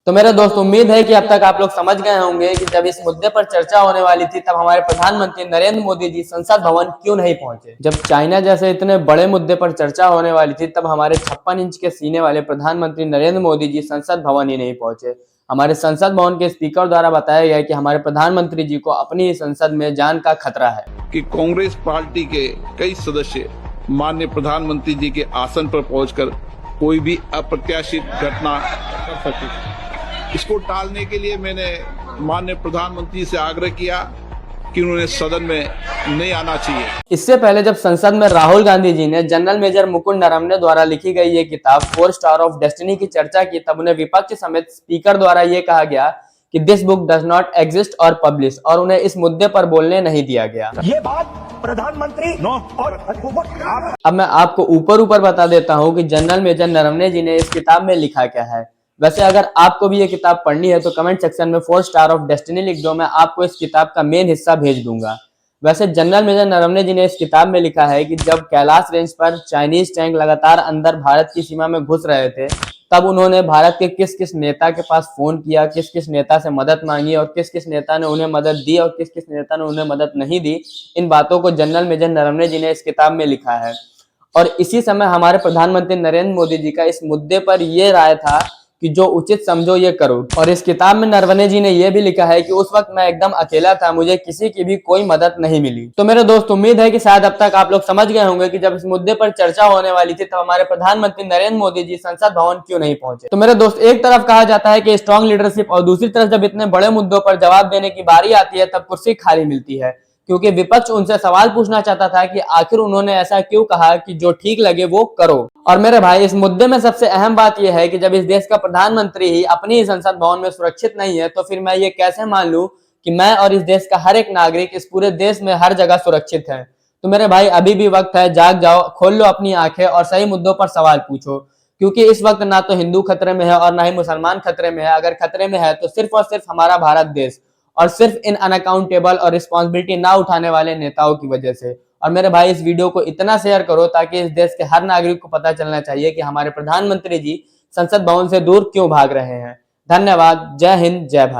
तो मेरे दोस्त, उम्मीद है कि अब तक आप लोग समझ गए होंगे कि जब इस मुद्दे पर चर्चा होने वाली थी तब हमारे प्रधानमंत्री नरेंद्र मोदी जी संसद भवन क्यों नहीं पहुंचे। जब चाइना जैसे इतने बड़े मुद्दे पर चर्चा होने वाली थी तब हमारे 56 इंच के सीने वाले प्रधानमंत्री नरेंद्र मोदी जी संसद भवन ही नहीं पहुंचे। हमारे संसद भवन के स्पीकर द्वारा बताया गया कि हमारे प्रधानमंत्री जी को अपनी संसद में जान का खतरा है कि कांग्रेस पार्टी के कई सदस्य माननीय प्रधानमंत्री जी के आसन पर पहुंचकर कोई भी अप्रत्याशित घटना कर सके। इसको टालने के लिए मैंने माननीय प्रधानमंत्री से आग्रह किया कि उन्हें सदन में नहीं आना चाहिए। इससे पहले जब संसद में राहुल गांधी जी ने जनरल मेजर मुकुंद नरवणे द्वारा लिखी गई ये किताब 4 स्टार ऑफ डेस्टिनी की चर्चा की, तब उन्हें विपक्ष समेत स्पीकर द्वारा ये कहा गया कि this book does not exist और पब्लिश, और उन्हें इस मुद्दे पर बोलने नहीं दिया गया। ये बात प्रधानमंत्री और अब मैं आपको ऊपर बता देता हूँ कि जनरल मेजर नरवणे जी ने इस किताब में लिखा क्या है। वैसे अगर आपको भी ये किताब पढ़नी है तो कमेंट सेक्शन में 4 स्टार ऑफ डेस्टिनी लिख दो, मैं आपको इस किताब का मेन हिस्सा भेज दूंगा। वैसे जनरल मेजर नरवणे जी ने इस किताब में लिखा है कि जब कैलाश रेंज पर चाइनीज टैंक लगातार अंदर भारत की सीमा में घुस रहे थे तब उन्होंने भारत के किस किस नेता के पास फोन किया, किस किस नेता से मदद मांगी और किस किस नेता ने उन्हें मदद दी और किस किस नेता ने उन्हें मदद नहीं दी, इन बातों को जनरल मेजर नरवणे जी ने इस किताब में लिखा है। और इसी समय हमारे प्रधानमंत्री नरेंद्र मोदी जी का इस मुद्दे पर यह राय था कि जो उचित समझो ये करो। और इस किताब में नरवणे जी ने यह भी लिखा है कि उस वक्त मैं एकदम अकेला था, मुझे किसी की भी कोई मदद नहीं मिली। तो मेरे दोस्त, उम्मीद है कि शायद अब तक आप लोग समझ गए होंगे कि जब इस मुद्दे पर चर्चा होने वाली थी तब हमारे प्रधानमंत्री नरेंद्र मोदी जी संसद भवन क्यों नहीं पहुंचे। तो मेरे दोस्त, एक तरफ कहा जाता है कि स्ट्रॉन्ग लीडरशिप और दूसरी तरफ जब इतने बड़े मुद्दों पर जवाब देने की बारी आती है तब कुर्सी खाली मिलती है, क्योंकि विपक्ष उनसे सवाल पूछना चाहता था कि आखिर उन्होंने ऐसा क्यों कहा कि जो ठीक लगे वो करो। और मेरे भाई, इस मुद्दे में सबसे अहम बात यह है कि जब इस देश का प्रधानमंत्री ही अपनी संसद भवन में सुरक्षित नहीं है तो फिर मैं ये कैसे मान लूं कि मैं और इस देश का हर एक नागरिक इस पूरे देश में हर जगह सुरक्षित है। तो मेरे भाई, अभी भी वक्त है, जाग जाओ, खोल लो अपनी आंखें और सही मुद्दों पर सवाल पूछो, क्योंकि इस वक्त ना तो हिंदू खतरे में है और ना ही मुसलमान खतरे में है। अगर खतरे में है तो सिर्फ और सिर्फ हमारा भारत देश, और सिर्फ इन अनअकाउंटेबल और रिस्पॉन्सिबिलिटी ना उठाने वाले नेताओं की वजह से। और मेरे भाई, इस वीडियो को इतना शेयर करो ताकि इस देश के हर नागरिक को पता चलना चाहिए कि हमारे प्रधानमंत्री जी संसद भवन से दूर क्यों भाग रहे हैं। धन्यवाद। जय हिंद, जय भारत।